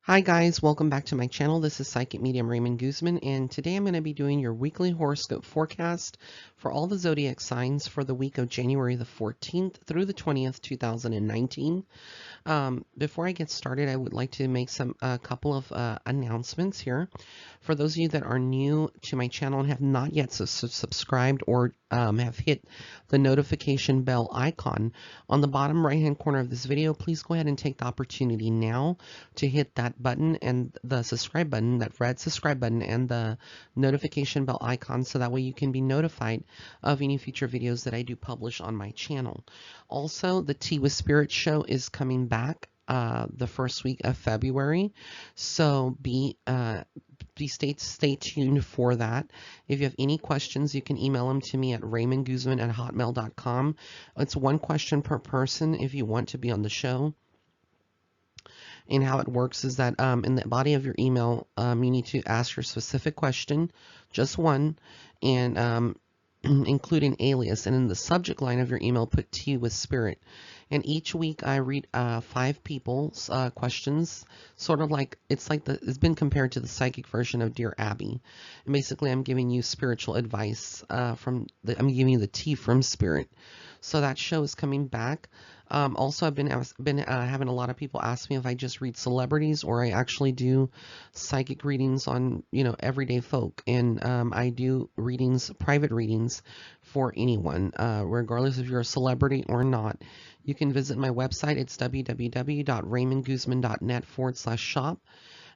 Hi guys, welcome back to my channel. This is Psychic Medium Raymond Guzman, and today I'm going to be doing your weekly horoscope forecast for all the zodiac signs for the week of January the 14th through the 20th, 2019. Before I get started, I would like to make a couple of announcements here. For those of you that are new to my channel and have not yet subscribed or have hit the notification bell icon on the bottom right hand corner of this video, please go ahead and take the opportunity now to hit that button and the subscribe button, that red subscribe button, and the notification bell icon, so that way you can be notified of any future videos that I do publish on my channel. Also, the Tea with Spirit show is coming back the first week of February, so stay tuned for that. If you have any questions, you can email them to me at raymondguzman@hotmail.com. It's one question per person if you want to be on the show. And how it works is that in the body of your email, you need to ask your specific question, just one, and include an alias. And in the subject line of your email, put Tea with Spirit. And each week I read 5 people's questions, sort of like it's been compared to the psychic version of Dear Abby. And basically, I'm giving you spiritual advice I'm giving you the tea from Spirit. So that show is coming back. Also, I've been having a lot of people ask me if I just read celebrities or I actually do psychic readings on, everyday folk. And I do private readings for anyone, regardless if you're a celebrity or not. You can visit my website. It's www.raymondguzman.net/shop.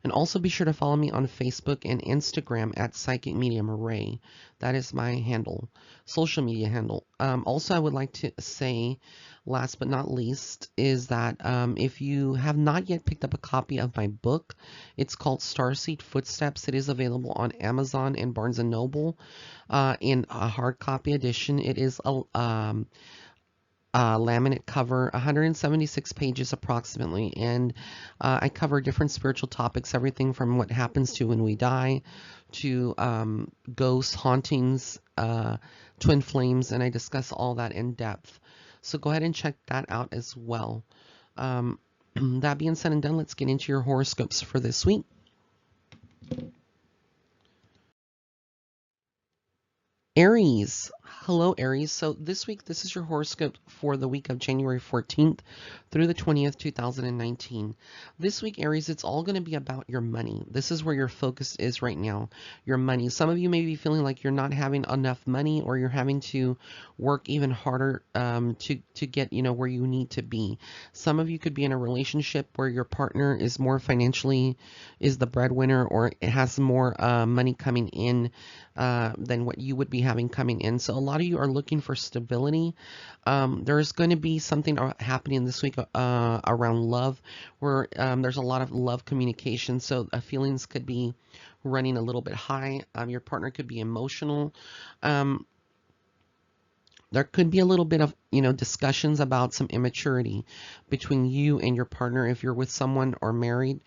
And also be sure to follow me on Facebook and Instagram at Psychic Medium Ray. That is my handle, social media handle. Also, I would like to say, last but not least, is that if you have not yet picked up a copy of my book, it's called Starseed Footsteps. It is available on Amazon and Barnes & Noble in a hard copy edition. It is a laminate cover, 176 pages approximately, and I cover different spiritual topics, everything from what happens to when we die to ghosts, hauntings, twin flames, and I discuss all that in depth. So go ahead and check that out as well. That being said and done, let's get into your horoscopes for this week. Aries. Hello, Aries. So this week, this is your horoscope for the week of January 14th through the 20th, 2019. This week, Aries, it's all going to be about your money. This is where your focus is right now, your money. Some of you may be feeling like you're not having enough money, or you're having to work even harder to get, where you need to be. Some of you could be in a relationship where your partner is more financially, is the breadwinner, or it has more money coming in than what you would be having coming in. So a lot of you are looking for stability. There's going to be something happening this week around love, where there's a lot of love communication. So feelings could be running a little bit high. Your partner could be emotional. There could be a little bit of, discussions about some immaturity between you and your partner if you're with someone or married,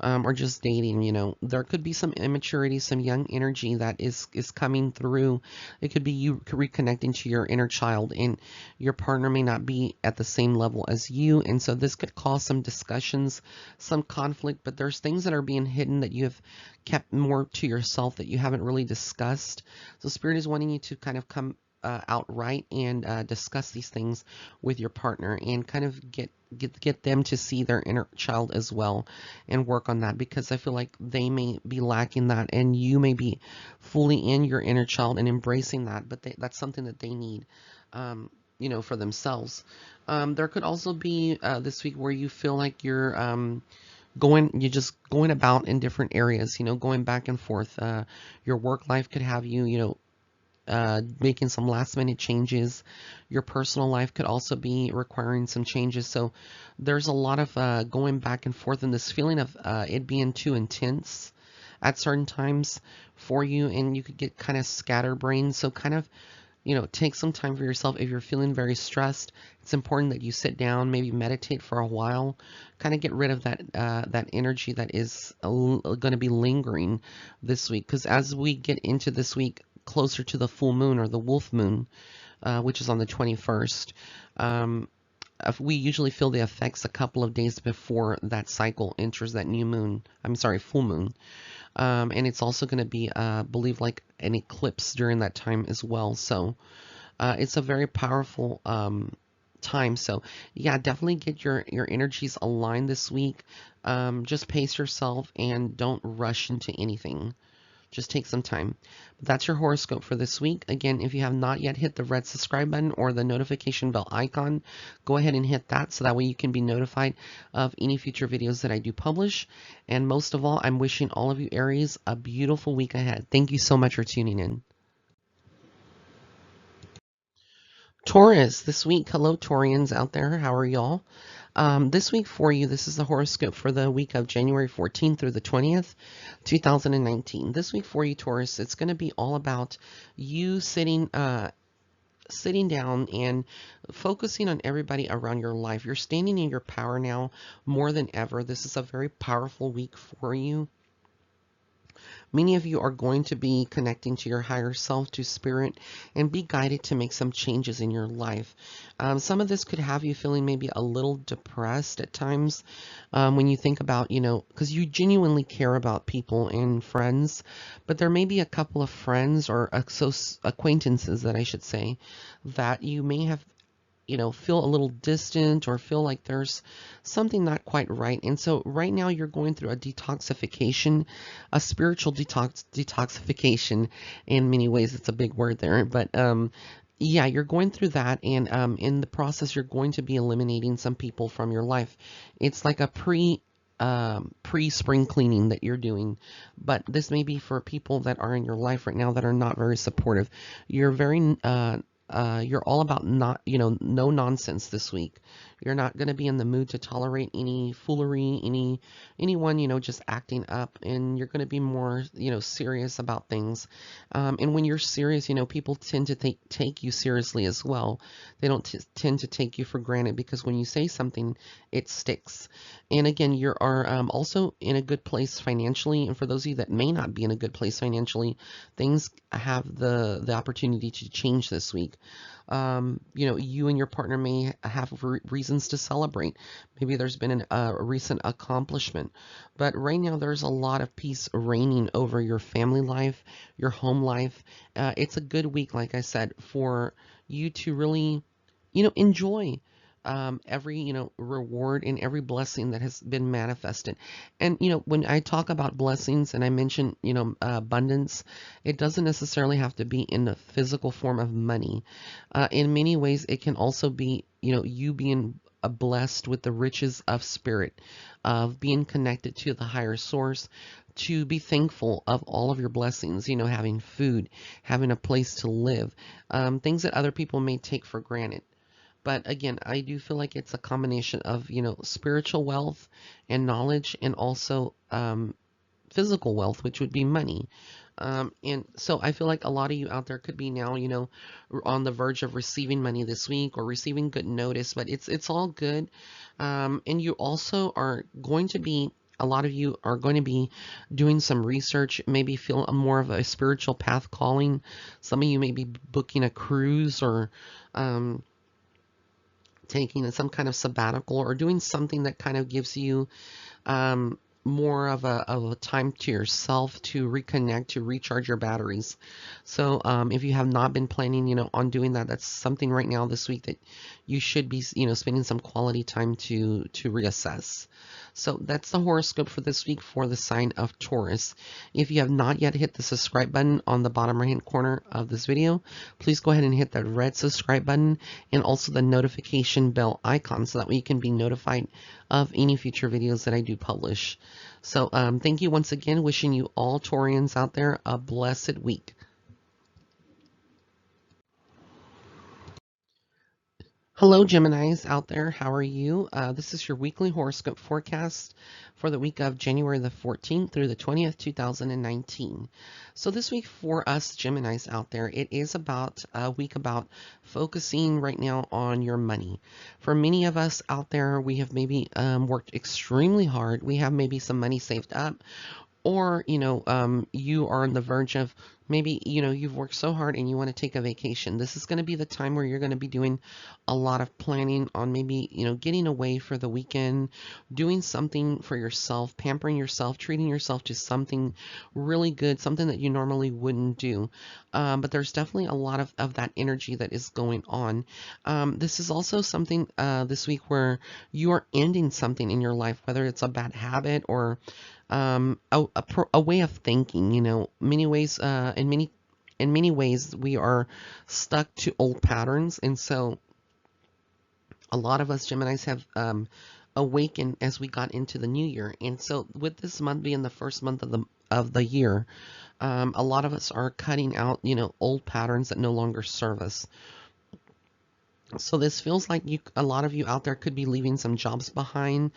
or just dating. There could be some immaturity, some young energy that is coming through. It could be you reconnecting to your inner child, and your partner may not be at the same level as you. And so this could cause some discussions, some conflict, but there's things that are being hidden that you have kept more to yourself that you haven't really discussed. So Spirit is wanting you to kind of come outright and discuss these things with your partner, and kind of get them to see their inner child as well and work on that, because I feel like they may be lacking that, and you may be fully in your inner child and embracing that, but that's something that they need, for themselves. There could also be this week where you feel like you're just going about in different areas, going back and forth. Your work life could have you, making some last minute changes. Your personal life could also be requiring some changes. So there's a lot of going back and forth, and this feeling of it being too intense at certain times for you, and you could get kind of scatterbrained. So kind of, take some time for yourself. If you're feeling very stressed, it's important that you sit down, maybe meditate for a while, kind of get rid of that energy that is going to be lingering this week. Because as we get into this week, closer to the full moon or the wolf moon, which is on the 21st, we usually feel the effects a couple of days before that cycle enters that new moon. I'm sorry, full moon. And it's also going to be, believe, like an eclipse during that time as well. So it's a very powerful time. So yeah, definitely get your energies aligned this week. Just pace yourself and don't rush into anything. Just take some time. That's your horoscope for this week. Again, if you have not yet hit the red subscribe button or the notification bell icon, go ahead and hit that so that way you can be notified of any future videos that I do publish. And most of all, I'm wishing all of you Aries a beautiful week ahead. Thank you so much for tuning in. Taurus, this week, hello Taurians out there, how are y'all? This week for you, this is the horoscope for the week of January 14th through the 20th, 2019. This week for you, Taurus, it's going to be all about you sitting down and focusing on everybody around your life. You're standing in your power now more than ever. This is a very powerful week for you. Many of you are going to be connecting to your higher self, to spirit, and be guided to make some changes in your life. Some of this could have you feeling maybe a little depressed at times when you think about, because you genuinely care about people and friends, but there may be a couple of friends or acquaintances that I should say that you may have feel a little distant or feel like there's something not quite right. And so right now you're going through a detoxification, a spiritual detoxification in many ways. It's a big word there, but yeah, you're going through that, and in the process you're going to be eliminating some people from your life. It's like a pre-spring cleaning that you're doing, but this may be for people that are in your life right now that are not very supportive. You're very you're all about not, no nonsense this week. You're not going to be in the mood to tolerate any foolery, anyone, just acting up, and you're going to be more, serious about things. And when you're serious, people tend to take you seriously as well. They don't tend to take you for granted because when you say something, it sticks. And again, you are also in a good place financially. And for those of you that may not be in a good place financially, things have the opportunity to change this week. You and your partner may have reasons to celebrate. Maybe there's been a recent accomplishment, but right now there's a lot of peace reigning over your family life, your home life. It's a good week, like I said, for you to really, enjoy every, reward and every blessing that has been manifested. And, when I talk about blessings and I mention, abundance, it doesn't necessarily have to be in the physical form of money. In many ways, it can also be, you being blessed with the riches of spirit, of being connected to the higher source, to be thankful of all of your blessings, having food, having a place to live, things that other people may take for granted. But again, I do feel like it's a combination of, spiritual wealth and knowledge, and also physical wealth, which would be money. And so I feel like a lot of you out there could be now, on the verge of receiving money this week or receiving good notice, but it's all good. And you also are going to be, a lot of you are going to be doing some research, maybe feel more of a spiritual path calling. Some of you may be booking a cruise or taking some kind of sabbatical or doing something that kind of gives you more of a time to yourself to reconnect, to recharge your batteries. So if you have not been planning, on doing that, that's something right now this week that you should be, spending some quality time to reassess. So that's the horoscope for this week for the sign of Taurus. If you have not yet hit the subscribe button on the bottom right hand corner of this video, please go ahead and hit that red subscribe button and also the notification bell icon so that way you can be notified of any future videos that I do publish. So thank you once again, wishing you all Taurians out there a blessed week. Hello, Geminis out there. How are you? This is your weekly horoscope forecast for the week of January the 14th through the 20th, 2019. So this week for us Geminis out there, it is about a week about focusing right now on your money. For many of us out there, we have maybe worked extremely hard. We have maybe some money saved up, or you are on the verge of Maybe, you've worked so hard and you want to take a vacation. This is going to be the time where you're going to be doing a lot of planning on maybe, getting away for the weekend, doing something for yourself, pampering yourself, treating yourself to something really good, something that you normally wouldn't do. But there's definitely a lot of that energy that is going on. This is also something this week where you are ending something in your life, whether it's a bad habit or a way of thinking. Many ways, in many ways, we are stuck to old patterns, and so a lot of us Geminis have awakened as we got into the new year. And so, with this month being the first month of the year, a lot of us are cutting out, old patterns that no longer serve us. So this feels like a lot of you out there could be leaving some jobs behind,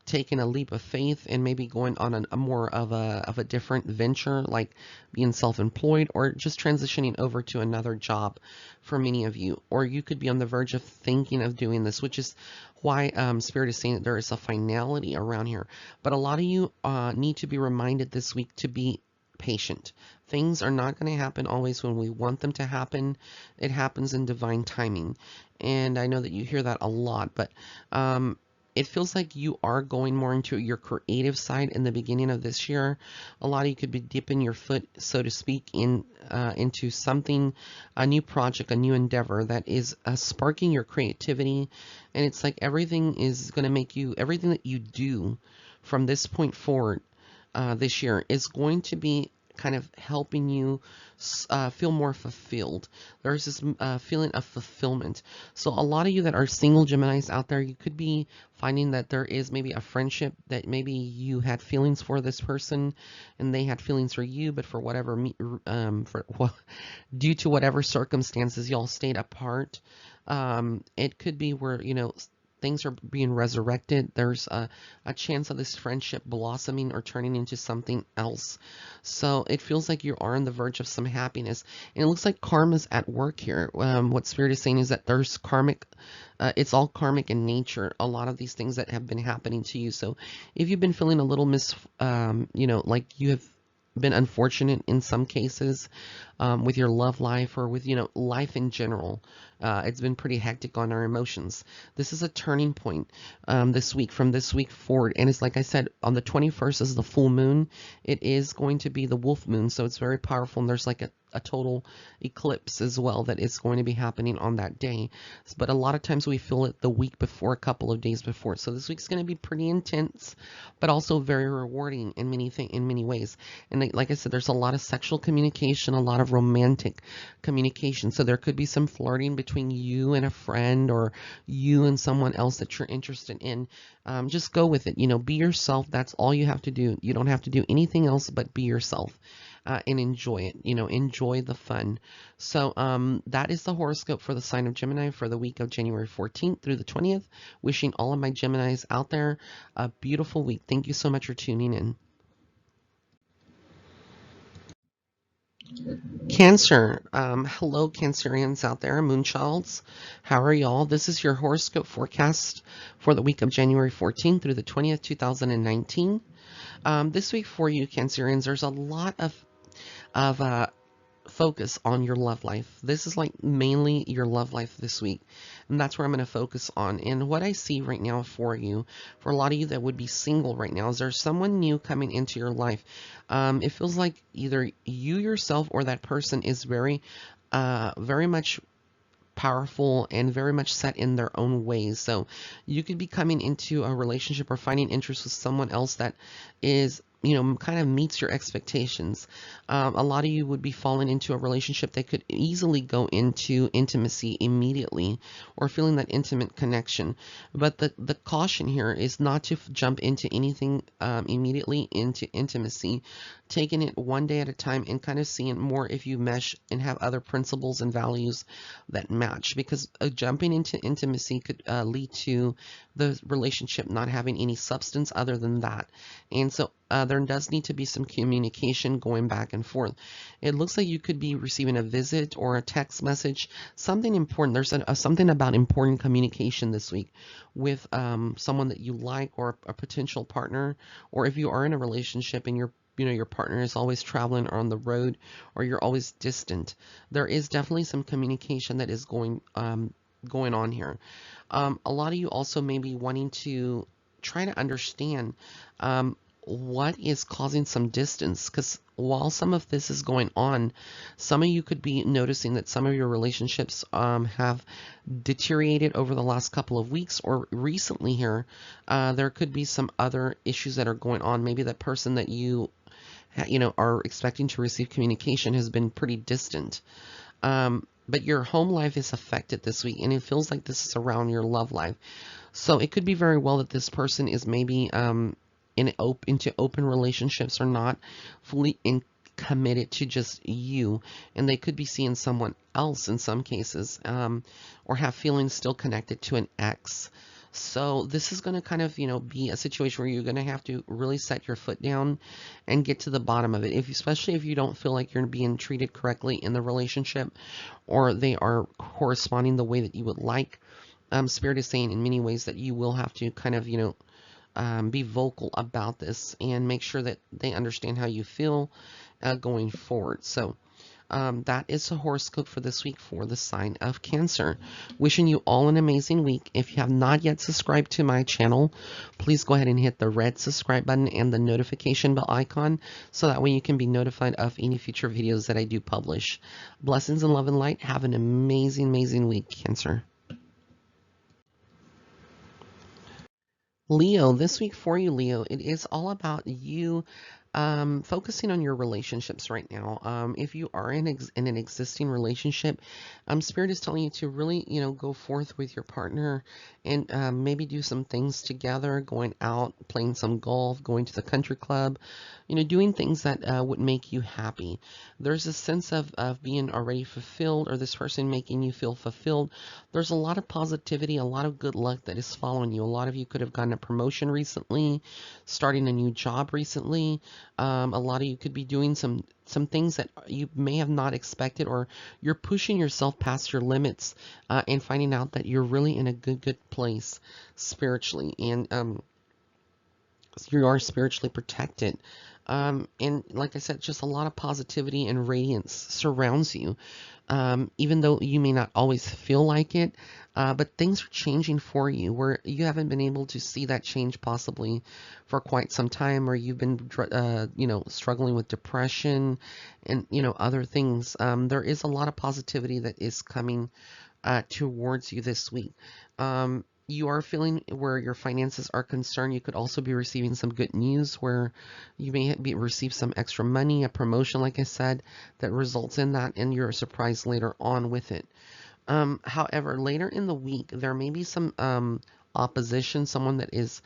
taking a leap of faith, and maybe going on a more of a different venture, like being self-employed or just transitioning over to another job for many of you. Or you could be on the verge of thinking of doing this, which is why Spirit is saying that there is a finality around here. But a lot of you need to be reminded this week to be patient. Things are not going to happen always when we want them to happen. It happens in divine timing. And I know that you hear that a lot, but it feels like you are going more into your creative side in the beginning of this year. A lot of you could be dipping your foot, so to speak, into something, a new project, a new endeavor that is sparking your creativity. And it's like everything is going to make you, everything that you do from this point forward this year is going to be kind of helping you feel more fulfilled. There's this feeling of fulfillment. So a lot of you that are single Geminis out there, you could be finding that there is maybe a friendship that maybe you had feelings for this person and they had feelings for you, but for whatever due to whatever circumstances y'all stayed apart. It could be where things are being resurrected. There's a chance of this friendship blossoming or turning into something else. So it feels like you are on the verge of some happiness. And it looks like karma's at work here. What Spirit is saying is that there's karmic, it's all karmic in nature, a lot of these things that have been happening to you. So if you've been feeling a little like you have been unfortunate in some cases with your love life or with life in general, it's been pretty hectic on our emotions. This is a turning point this week, from this week forward, and it's like I said, on the 21st is the full moon. It is going to be the wolf moon, so it's very powerful, and there's like a total eclipse as well that is going to be happening on that day. But a lot of times we feel it the week before, a couple of days before. So this week's going to be pretty intense, but also very rewarding in many ways. And like I said, there's a lot of sexual communication, a lot of romantic communication. So there could be some flirting between you and a friend, or you and someone else that you're interested in. Just go with it. Be yourself. That's all you have to do. You don't have to do anything else but be yourself. And enjoy it, enjoy the fun. So that is the horoscope for the sign of Gemini for the week of January 14th through the 20th. Wishing all of my Geminis out there a beautiful week. Thank you so much for tuning in. Cancer. Hello, Cancerians out there, Moonchilds. How are y'all? This is your horoscope forecast for the week of January 14th through the 20th, 2019. This week for you, Cancerians, there's a lot of focus on your love life. This is like mainly your love life this week, and that's where I'm going to focus on. And what I see right now for you, for a lot of you that would be single right now, is there's someone new coming into your life. It feels like either you yourself or that person is very much powerful and very much set in their own ways. So you could be coming into a relationship or finding interest with someone else that is kind of meets your expectations. A lot of you would be falling into a relationship that could easily go into intimacy immediately, or feeling that intimate connection. But the caution here is not to jump into anything immediately into intimacy, taking it one day at a time and kind of seeing more if you mesh and have other principles and values that match. Because jumping into intimacy could lead to the relationship not having any substance other than that. And so there does need to be some communication going back and forth. It looks like you could be receiving a visit or a text message, something important. There's something about important communication this week with someone that you like, or a potential partner, or if you are in a relationship and you're your partner is always traveling or on the road, or you're always distant. There is definitely some communication that is going on here. A lot of you also may be wanting to try to understand what is causing some distance, because while some of this is going on, some of you could be noticing that some of your relationships have deteriorated over the last couple of weeks or recently here. There could be some other issues that are going on. Maybe that person that you are expecting to receive communication has been pretty distant. But your home life is affected this week, and it feels like this is around your love life. So it could be very well that this person is maybe into open relationships, or not fully committed to just you, and they could be seeing someone else in some cases, or have feelings still connected to an ex. So this is going to kind of, be a situation where you're going to have to really set your foot down and get to the bottom of it. Especially if you don't feel like you're being treated correctly in the relationship, or they are corresponding the way that you would like. Spirit is saying in many ways that you will have to kind of, be vocal about this and make sure that they understand how you feel going forward. So that is a horoscope for this week for the sign of Cancer. Wishing you all an amazing week. If you have not yet subscribed to my channel, please go ahead and hit the red subscribe button and the notification bell icon, so that way you can be notified of any future videos that I do publish. Blessings and love and light. Have an amazing, amazing week, Cancer. Leo, this week for you, Leo, it is all about you focusing on your relationships right now. If you are in an existing relationship, Spirit is telling you to really, go forth with your partner and maybe do some things together, going out, playing some golf, going to the country club, doing things that would make you happy. There's a sense of being already fulfilled, or this person making you feel fulfilled. There's a lot of positivity, a lot of good luck that is following you. A lot of you could have gotten a promotion recently, starting a new job recently. A lot of you could be doing some things that you may have not expected, or you're pushing yourself past your limits and finding out that you're really in a good place spiritually, and you are spiritually protected. And like I said, just a lot of positivity and radiance surrounds you, even though you may not always feel like it. But things are changing for you where you haven't been able to see that change possibly for quite some time, or you've been, struggling with depression and, other things. There is a lot of positivity that is coming towards you this week. You are feeling where your finances are concerned. You could also be receiving some good news where you may receive some extra money, a promotion, like I said, that results in that, and you're surprised later on with it. However, later in the week, there may be some opposition, someone that is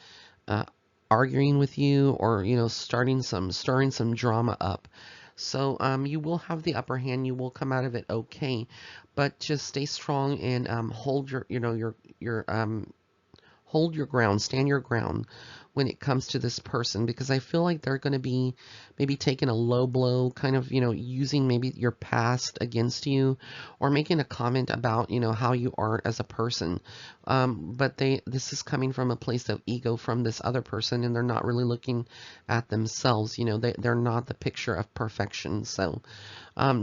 arguing with you, or stirring some drama up. So you will have the upper hand. You will come out of it okay, but just stay strong and hold hold your ground, stand your ground when it comes to this person, because I feel like they're going to be maybe taking a low blow, kind of, using maybe your past against you, or making a comment about, how you are as a person. But this is coming from a place of ego from this other person, and they're not really looking at themselves. They're not the picture of perfection. So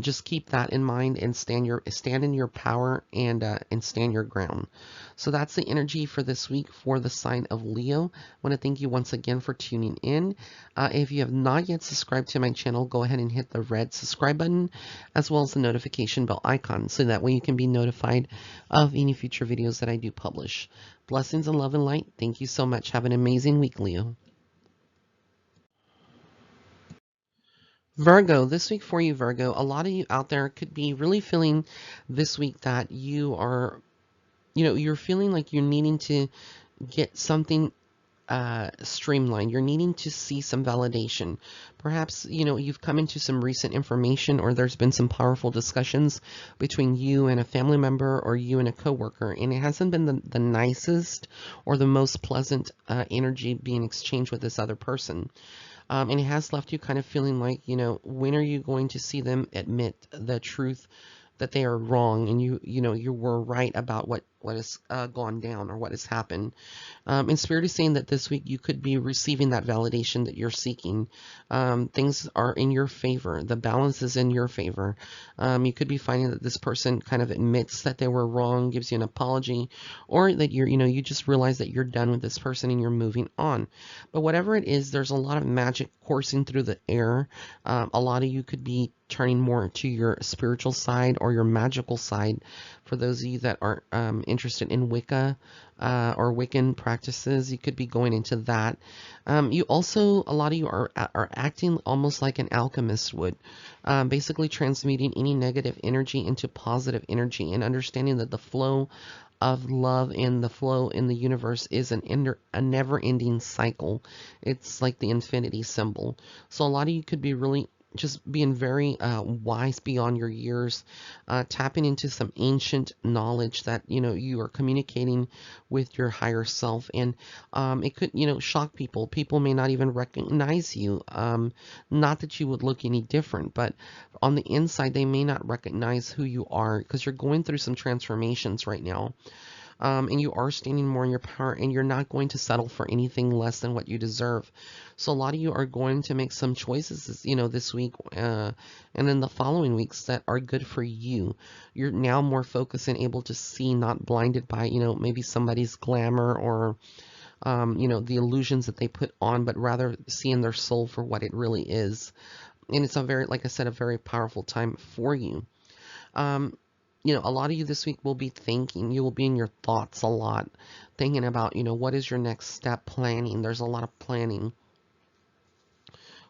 just keep that in mind and stand in your power, and stand your ground. So that's the energy for this week for the sign of Leo. I want to thank you once again for tuning in. If you have not yet subscribed to my channel, go ahead and hit the red subscribe button, as well as the notification bell icon, so that way you can be notified of any future videos that I do publish. Blessings and love and light. Thank you so much. Have an amazing week, Leo. Virgo, this week for you, Virgo, a lot of you out there could be really feeling this week that you are, you're feeling like you're needing to get something streamlined. You're needing to see some validation. Perhaps, you've come into some recent information, or there's been some powerful discussions between you and a family member, or you and a coworker, and it hasn't been the nicest or the most pleasant energy being exchanged with this other person. And it has left you kind of feeling like, when are you going to see them admit the truth that they are wrong, and you were right about what what has gone down or what has happened. And Spirit is saying that this week you could be receiving that validation that you're seeking. Things are in your favor. The balance is in your favor. You could be finding that this person kind of admits that they were wrong, gives you an apology, or that you just realize that you're done with this person and you're moving on. But whatever it is, there's a lot of magic coursing through the air. A lot of you could be turning more to your spiritual side or your magical side. For those of you that are interested in Wicca or Wiccan practices, you could be going into that. You also, a lot of you are acting almost like an alchemist would, basically transmuting any negative energy into positive energy and understanding that the flow of love and the flow in the universe is a never-ending cycle. It's like the infinity symbol. So a lot of you could be really just being very wise beyond your years, tapping into some ancient knowledge that you are communicating with your higher self, and it could shock people. People may not even recognize you. Not that you would look any different, but on the inside they may not recognize who you are because you're going through some transformations right now. And you are standing more in your power, and you're not going to settle for anything less than what you deserve. So a lot of you are going to make some choices, this week, and in the following weeks that are good for you. You're now more focused and able to see, not blinded by, maybe somebody's glamour or, the illusions that they put on, but rather seeing their soul for what it really is. And it's like I said, a very powerful time for you. A lot of you this week will be thinking, you will be in your thoughts a lot, thinking about, what is your next step, planning. There's a lot of planning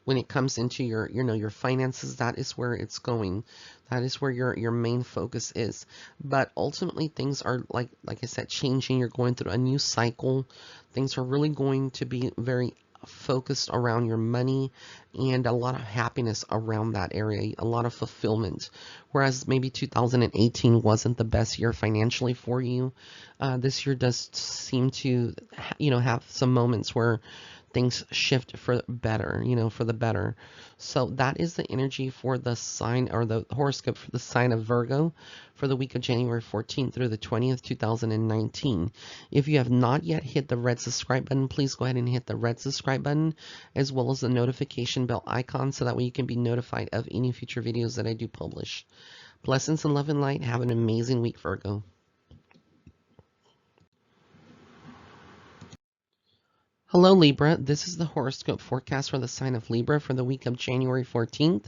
when it comes into your finances. That is where it's going. That is where your main focus is. But ultimately things are like I said, changing. You're going through a new cycle. Things are really going to be very focused around your money and a lot of happiness around that area, a lot of fulfillment. Whereas maybe 2018 wasn't the best year financially for you, this year does seem to have some moments where things shift for better, for the better. So that is the energy for the sign, or the horoscope for the sign of Virgo for the week of January 14th through the 20th, 2019. If you have not yet hit the red subscribe button, please go ahead and hit the red subscribe button, as well as the notification bell icon, so that way you can be notified of any future videos that I do publish. Blessings and love and light. Have an amazing week, Virgo. Hello Libra, this is the horoscope forecast for the sign of Libra for the week of January 14th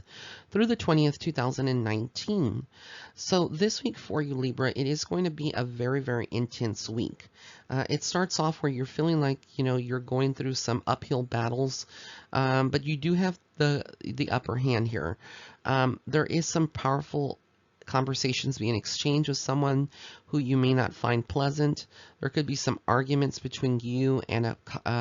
through the 20th, 2019. So this week for you Libra, it is going to be a very, very intense week. It starts off where you're feeling like, you're going through some uphill battles, but you do have the upper hand here. There is some powerful conversations being exchanged with someone who you may not find pleasant. There could be some arguments between you and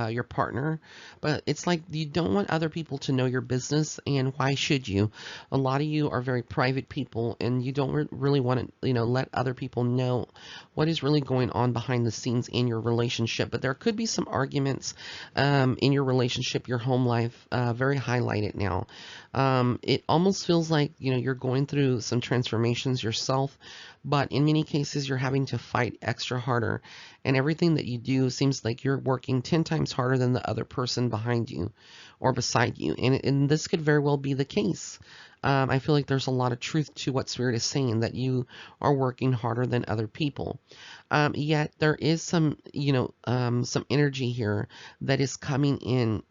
your partner, but it's like you don't want other people to know your business, and why should you? A lot of you are very private people, and you don't really want to, let other people know what is really going on behind the scenes in your relationship. But there could be some arguments in your relationship, your home life, very highlighted now. It almost feels like, you're going through some transformations yourself, but in many cases you're having to fight extra harder, and everything that you do seems like you're working 10 times harder than the other person behind you or beside you, and this could very well be the case. I feel like there's a lot of truth to what Spirit is saying, that you are working harder than other people. Yet there is some, some energy here that is coming in.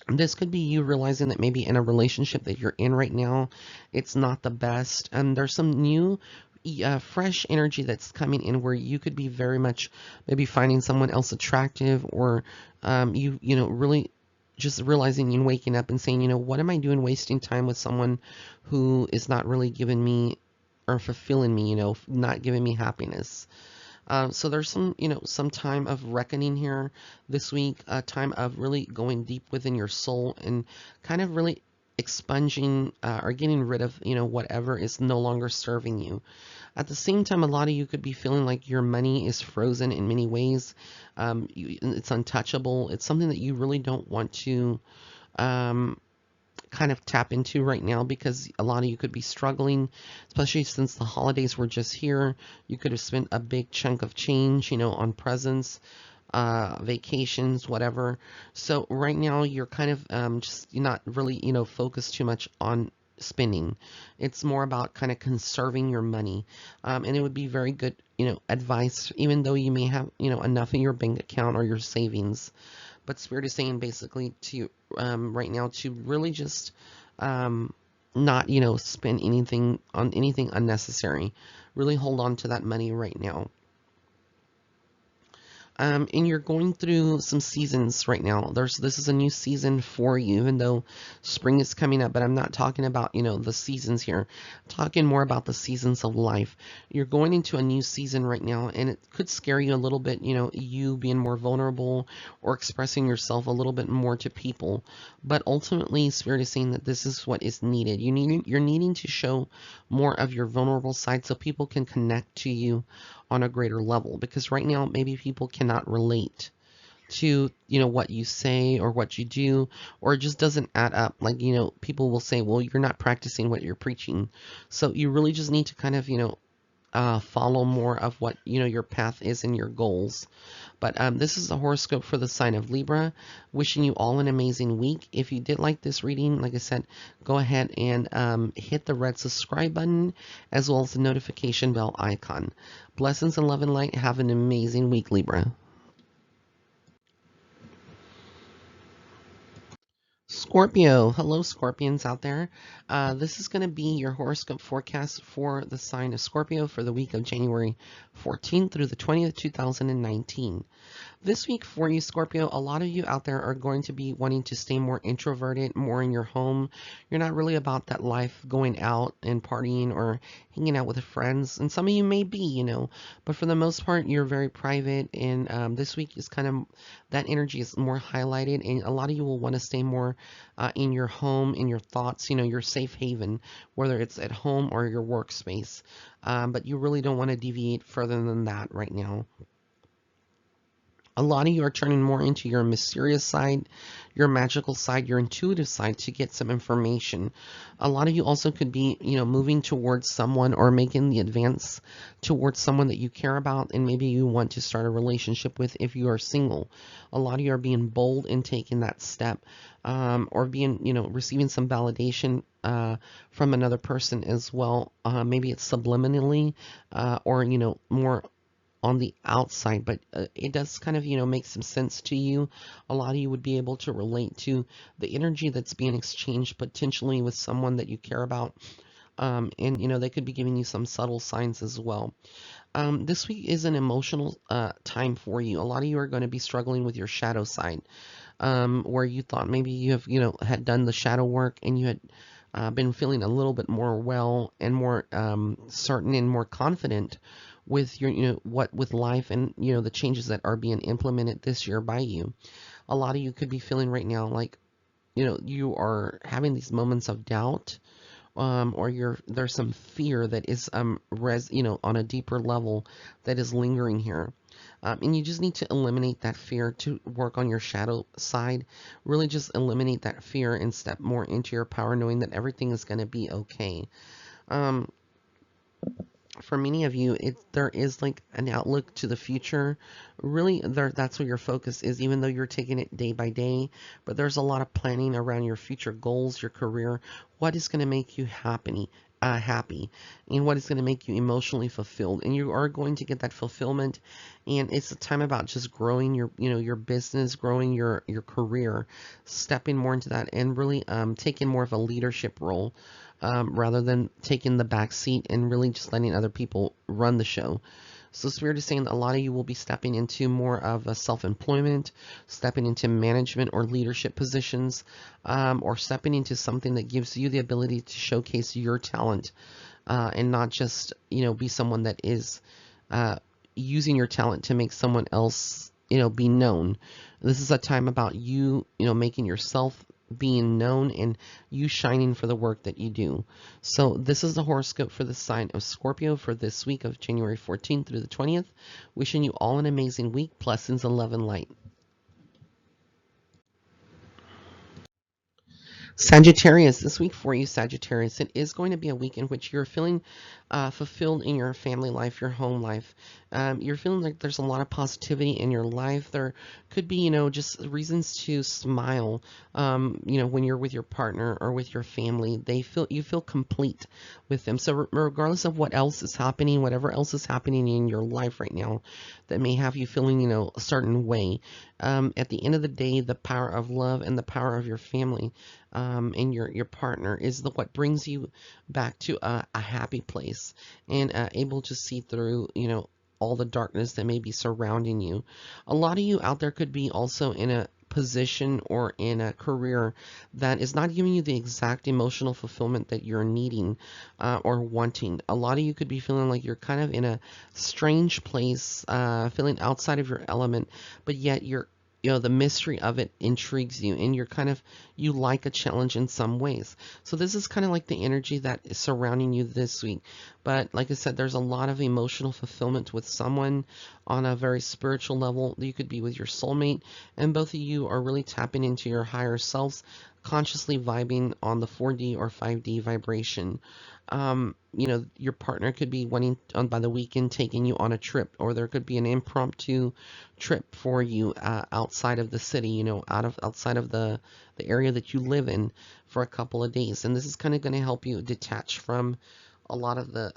This could be you realizing that maybe in a relationship that you're in right now, it's not the best. And there's some new, fresh energy that's coming in where you could be very much maybe finding someone else attractive, or really just realizing and waking up and saying, what am I doing wasting time with someone who is not really giving me or fulfilling me, not giving me happiness. So there's some time of reckoning here this week, a time of really going deep within your soul and kind of really expunging or getting rid of, whatever is no longer serving you. At the same time, a lot of you could be feeling like your money is frozen in many ways. It's untouchable. It's something that you really don't want to kind of tap into right now, because a lot of you could be struggling, especially since the holidays were just here. You could have spent a big chunk of change, on presents, vacations, whatever. So right now you're kind of just not really, focused too much on spending. It's more about kind of conserving your money. And it would be very good, advice, even though you may have, enough in your bank account or your savings. But Spirit is saying basically to right now to really just not, spend anything on anything unnecessary. Really hold on to that money right now. And you're going through some seasons right now. This is a new season for you, even though spring is coming up, but I'm not talking about, the seasons here. I'm talking more about the seasons of life. You're going into a new season right now, and it could scare you a little bit, you being more vulnerable or expressing yourself a little bit more to people. But ultimately, Spirit is saying that this is what is needed. You're needing to show more of your vulnerable side so people can connect to you on a greater level, because right now maybe people cannot relate to what you say or what you do, or it just doesn't add up. Like, people will say, well, you're not practicing what you're preaching. So you really just need to kind of follow more of what your path is and your goals. But this is a horoscope for the sign of Libra. Wishing you all an amazing week. If you did like this reading, like I said, go ahead and hit the red subscribe button, as well as the notification bell icon. Blessings and love and light. Have an amazing week, Libra. Scorpio, hello Scorpions out there. This is going to be your horoscope forecast for the sign of Scorpio for the week of January 14th through the 20th, 2019. This week for you, Scorpio, a lot of you out there are going to be wanting to stay more introverted, more in your home. You're not really about that life going out and partying or hanging out with friends. And some of you may be, but for the most part, you're very private. And this week is kind of, that energy is more highlighted. And a lot of you will want to stay more in your home, in your thoughts, your safe haven, whether it's at home or your workspace. But you really don't want to deviate further than that right now. A lot of you are turning more into your mysterious side, your magical side, your intuitive side to get some information. A lot of you also could be, moving towards someone or making the advance towards someone that you care about and maybe you want to start a relationship with if you are single. A lot of you are being bold in taking that step, or being, receiving some validation from another person as well. Maybe it's subliminally, or, more on the outside, but it does kind of, make some sense to you. A lot of you would be able to relate to the energy that's being exchanged potentially with someone that you care about. And, they could be giving you some subtle signs as well. This week is an emotional time for you. A lot of you are going to be struggling with your shadow side, where you thought maybe you have, had done the shadow work and you had been feeling a little bit more well and more certain and more confident with your, with life and, the changes that are being implemented this year by you. A lot of you could be feeling right now like, you are having these moments of doubt, or there's some fear that is, on a deeper level that is lingering here. And you just need to eliminate that fear to work on your shadow side. Really just eliminate that fear and step more into your power, knowing that everything is going to be okay. For many of you, there is like an outlook to the future. Really, that's where your focus is, even though you're taking it day by day. But there's a lot of planning around your future goals, your career, what is going to make you happy, and what is going to make you emotionally fulfilled. And you are going to get that fulfillment. And it's a time about just growing your, your business, growing your career, stepping more into that, and really taking more of a leadership role. Rather than taking the back seat and really just letting other people run the show. So Spirit is saying that a lot of you will be stepping into more of a self-employment, stepping into management or leadership positions, or stepping into something that gives you the ability to showcase your talent, and not just, be someone that is using your talent to make someone else, be known. This is a time about you, making yourself being known and you shining for the work that you do. So this is the horoscope for the sign of Scorpio for this week of January 14th through the 20th. Wishing you all an amazing week. Blessings and love and light. Sagittarius, this week for you, Sagittarius, it is going to be a week in which you're feeling fulfilled in your family life, your home life. You're feeling like there's a lot of positivity in your life. There could be, just reasons to smile, when you're with your partner or with your family. You feel complete with them. So regardless of what else is happening, whatever else is happening in your life right now that may have you feeling, a certain way, at the end of the day, the power of love and the power of your family and your partner is what brings you back to a happy place and able to see through, all the darkness that may be surrounding you. A lot of you out there could be also in a position or in a career that is not giving you the exact emotional fulfillment that you're needing or wanting. A lot of you could be feeling like you're kind of in a strange place, feeling outside of your element, but yet the mystery of it intrigues you and you like a challenge in some ways. So this is kind of like the energy that is surrounding you this week. But like I said, there's a lot of emotional fulfillment with someone on a very spiritual level. You could be with your soulmate, and both of you are really tapping into your higher selves, consciously vibing on the 4D or 5D vibration. Your partner could be wanting by the weekend taking you on a trip, or there could be an impromptu trip for you outside of the city, outside of the area that you live in for a couple of days. And this is kind of going to help you detach from a lot of the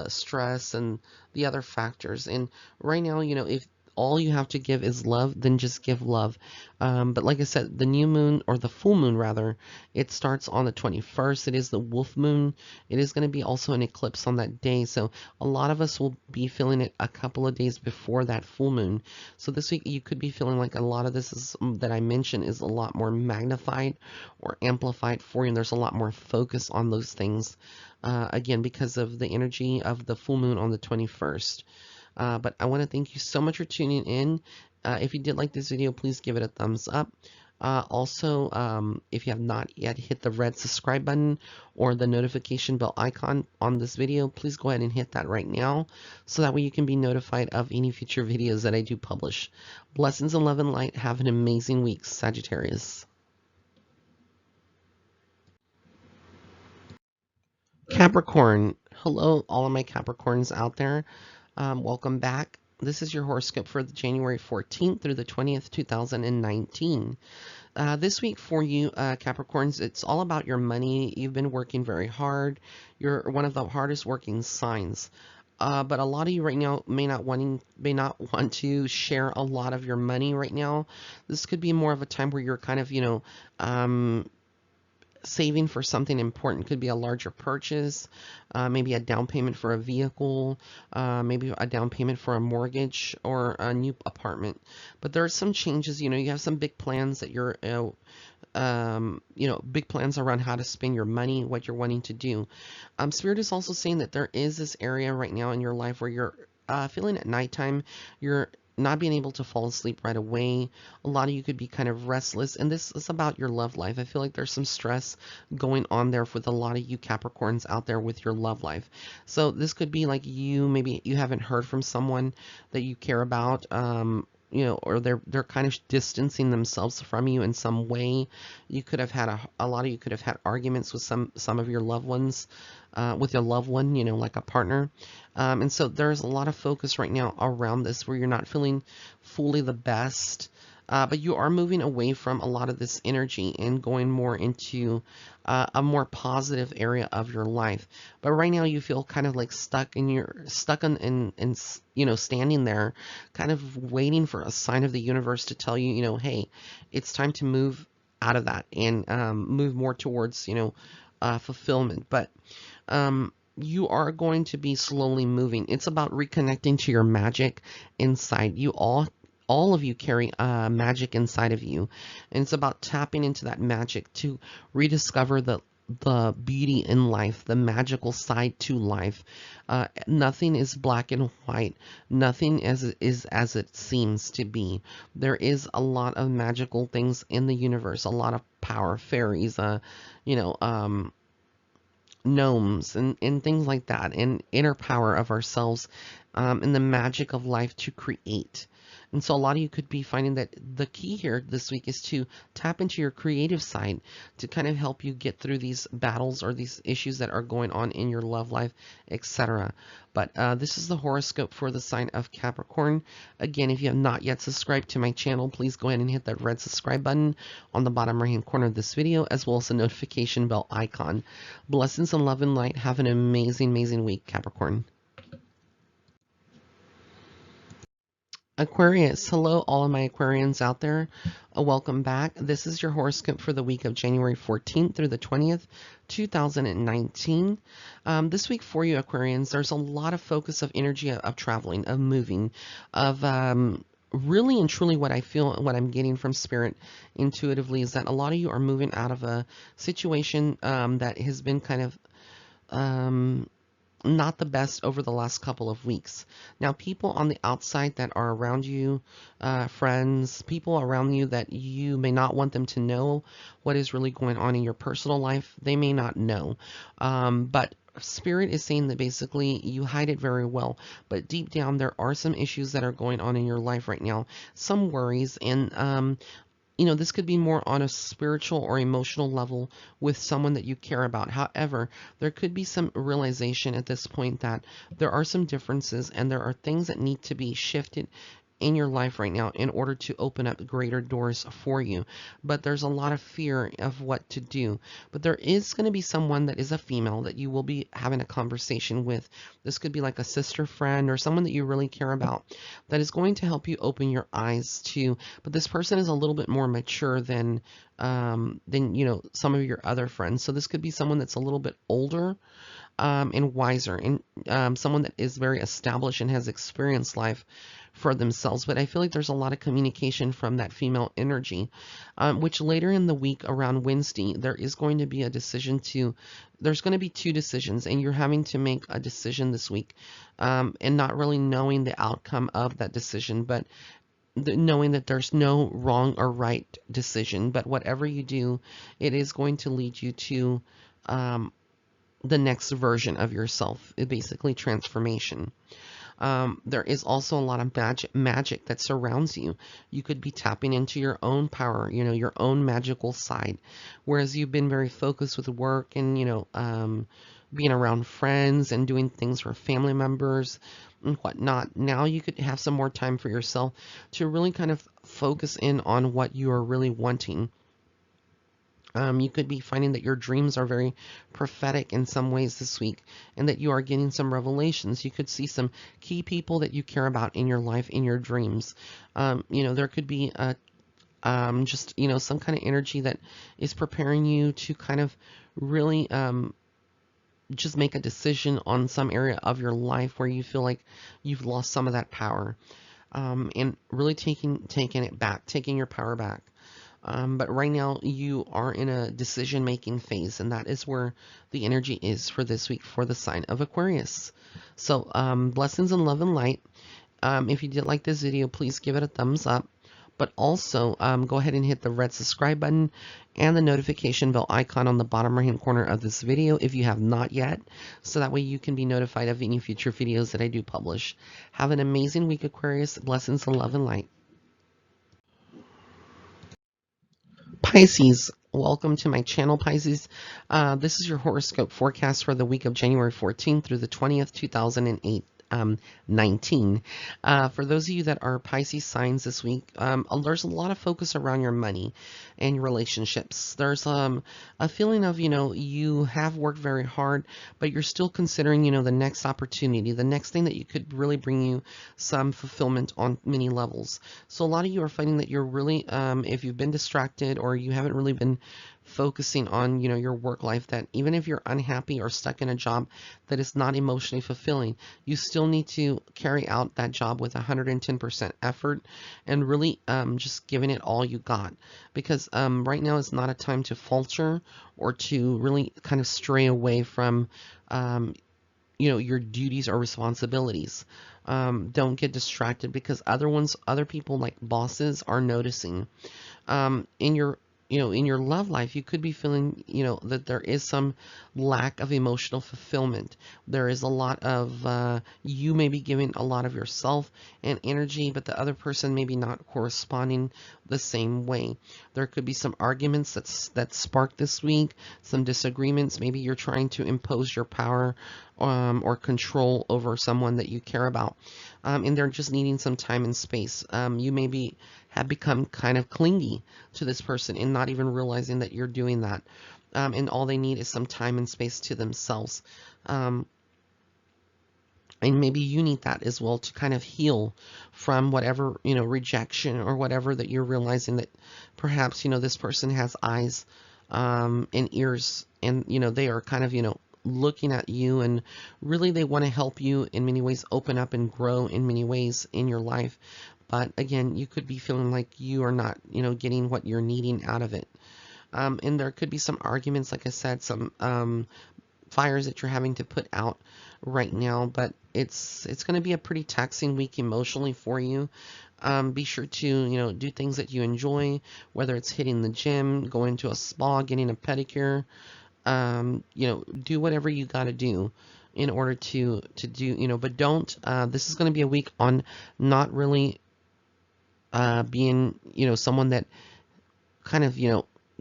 stress and the other factors. And right now, if all you have to give is love, then just give love. But like I said, the new moon, or the full moon rather, it starts on the 21st. It is the wolf moon. It is going to be also an eclipse on that day. So a lot of us will be feeling it a couple of days before that full moon. So this week you could be feeling like a lot of this is that I mentioned is a lot more magnified or amplified for you. And there's a lot more focus on those things. Again, because of the energy of the full moon on the 21st. But I want to thank you so much for tuning in. If you did like this video, please give it a thumbs up. Also, if you have not yet hit the red subscribe button or the notification bell icon on this video, please go ahead and hit that right now, so that way you can be notified of any future videos that I do publish. Blessings and love and light. Have an amazing week, Sagittarius. Capricorn. Hello, all of my Capricorns out there. Welcome back. This is your horoscope for the January 14th through the 20th, 2019. This week for you, Capricorns, it's all about your money. You've been working very hard. You're one of the hardest working signs. But a lot of you right now may not want to share a lot of your money right now. This could be more of a time where you're kind of, saving for something important. Could be a larger purchase, maybe a down payment for a vehicle, maybe a down payment for a mortgage or a new apartment. But there are some changes. You have some big plans that big plans around how to spend your money, what you're wanting to do. Spirit is also saying that there is this area right now in your life where you're feeling at nighttime, you're not being able to fall asleep right away. A lot of you could be kind of restless, and this is about your love life. I feel like there's some stress going on there with a lot of you Capricorns out there with your love life. So this could be like maybe you haven't heard from someone that you care about, or they're kind of distancing themselves from you in some way. You could have had a lot of you could have had arguments with some of your loved ones, with your loved one, like a partner. And so there's a lot of focus right now around this where you're not feeling fully the best. But you are moving away from a lot of this energy and going more into a more positive area of your life. But right now you feel kind of like stuck, and you're stuck in standing there, kind of waiting for a sign of the universe to tell you, hey, it's time to move out of that and move more towards, fulfillment. But you are going to be slowly moving. It's about reconnecting to your magic inside you. All of you carry magic inside of you, and it's about tapping into that magic to rediscover the beauty in life, the magical side to life. Nothing is black and white. Nothing is as it seems to be. There is a lot of magical things in the universe, a lot of power, fairies, gnomes and things like that, and inner power of ourselves and the magic of life to create. And so a lot of you could be finding that the key here this week is to tap into your creative side to kind of help you get through these battles or these issues that are going on in your love life, etc. But this is the horoscope for the sign of Capricorn. Again, if you have not yet subscribed to my channel, please go ahead and hit that red subscribe button on the bottom right hand corner of this video, as well as the notification bell icon. Blessings and love and light. Have an amazing, amazing week, Capricorn. Aquarius, hello all of my Aquarians out there. Welcome back. This is your horoscope for the week of January 14th through the 20th, 2019. This week for you Aquarians, there's a lot of focus of energy of traveling, of moving, of really and truly what I feel, what I'm getting from Spirit intuitively is that a lot of you are moving out of a situation that has been kind of not the best over the last couple of weeks. Now, people on the outside that are around you, friends, people around you that you may not want them to know what is really going on in your personal life, they may not know. But Spirit is saying that basically you hide it very well, but deep down there are some issues that are going on in your life right now, some worries, and you know, this could be more on a spiritual or emotional level with someone that you care about. However, there could be some realization at this point that there are some differences and there are things that need to be shifted in your life right now in order to open up greater doors for you. But there's a lot of fear of what to do. But there is going to be someone that is a female that you will be having a conversation with. This could be like a sister friend or someone that you really care about that is going to help you open your eyes to. But this person is a little bit more mature than you know, some of your other friends. So this could be someone that's a little bit older and wiser, and someone that is very established and has experienced life for themselves. But I feel like there's a lot of communication from that female energy, which later in the week around Wednesday, there is going to be a decision to, there's going to be two decisions, and you're having to make a decision this week, and not really knowing the outcome of that decision, but knowing that there's no wrong or right decision, but whatever you do, it is going to lead you to the next version of yourself, basically transformation. There is also a lot of magic that surrounds you. You could be tapping into your own power, you know, your own magical side. Whereas you've been very focused with work and, you know, being around friends and doing things for family members and whatnot. Now you could have some more time for yourself to really kind of focus in on what you are really wanting. You could be finding that your dreams are very prophetic in some ways this week and that you are getting some revelations. You could see some key people that you care about in your life, in your dreams. You know, there could be just, you know, some kind of energy that is preparing you to kind of really just make a decision on some area of your life where you feel like you've lost some of that power, and really taking it back, taking your power back. But right now you are in a decision-making phase, and that is where the energy is for this week for the sign of Aquarius. So blessings and love and light. If you did like this video, please give it a thumbs up. But also go ahead and hit the red subscribe button and the notification bell icon on the bottom right hand corner of this video if you have not yet, so that way you can be notified of any future videos that I do publish. Have an amazing week, Aquarius. Blessings and love and light. Pisces, welcome to my channel, Pisces. This is your horoscope forecast for the week of January 14th through the 20th, 2019. For those of you that are Pisces signs this week, there's a lot of focus around your money and your relationships. There's a feeling of, you know, you have worked very hard, but you're still considering, you know, the next opportunity, the next thing that you could really bring you some fulfillment on many levels. So a lot of you are finding that you're really, if you've been distracted or you haven't really been focusing on, you know, your work life, that even if you're unhappy or stuck in a job that is not emotionally fulfilling, you still need to carry out that job with 110% effort and really just giving it all you got, because right now is not a time to falter or to really kind of stray away from you know, your duties or responsibilities. Don't get distracted, because other people like bosses are noticing. In your in your love life, you could be feeling, that there is some lack of emotional fulfillment. There is a lot of you may be giving a lot of yourself and energy, but the other person maybe not corresponding the same way. There could be some arguments that spark this week, some disagreements. Maybe you're trying to impose your power or control over someone that you care about, and they're just needing some time and space. You maybe have become kind of clingy to this person and not even realizing that you're doing that. And all they need is some time and space to themselves. And maybe you need that as well to kind of heal from whatever, rejection or whatever that you're realizing that perhaps, this person has eyes and ears, and, they are kind of, looking at you, and really they want to help you in many ways open up and grow in many ways in your life. But again, you could be feeling like you are not, getting what you're needing out of it. And there could be some arguments, like I said, some fires that you're having to put out right now, but it's going to be a pretty taxing week emotionally for you. Be sure to, do things that you enjoy, whether it's hitting the gym, going to a spa, getting a pedicure, do whatever you got to do in order to do, but don't, this is going to be a week on not really being, someone that kind of,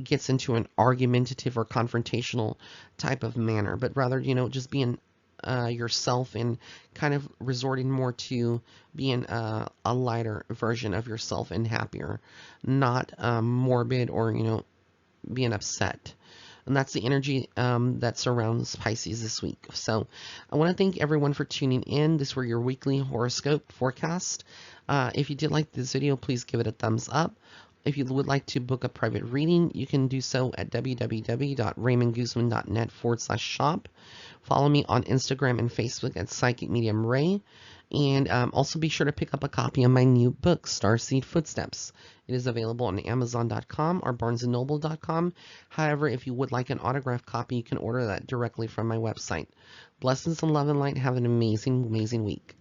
gets into an argumentative or confrontational type of manner, but rather, just being yourself and kind of resorting more to being a lighter version of yourself and happier, not morbid or, being upset. And that's the energy that surrounds Pisces this week. So I want to thank everyone for tuning in. This were your weekly horoscope forecast. If you did like this video, please give it a thumbs up. If you would like to book a private reading, you can do so at www.raymondguzman.net/shop. Follow me on Instagram and Facebook at Psychic Medium Ray. And also be sure to pick up a copy of my new book, Starseed Footsteps. It is available on Amazon.com or BarnesandNoble.com. However, if you would like an autographed copy, you can order that directly from my website. Blessings and love and light. Have an amazing, amazing week.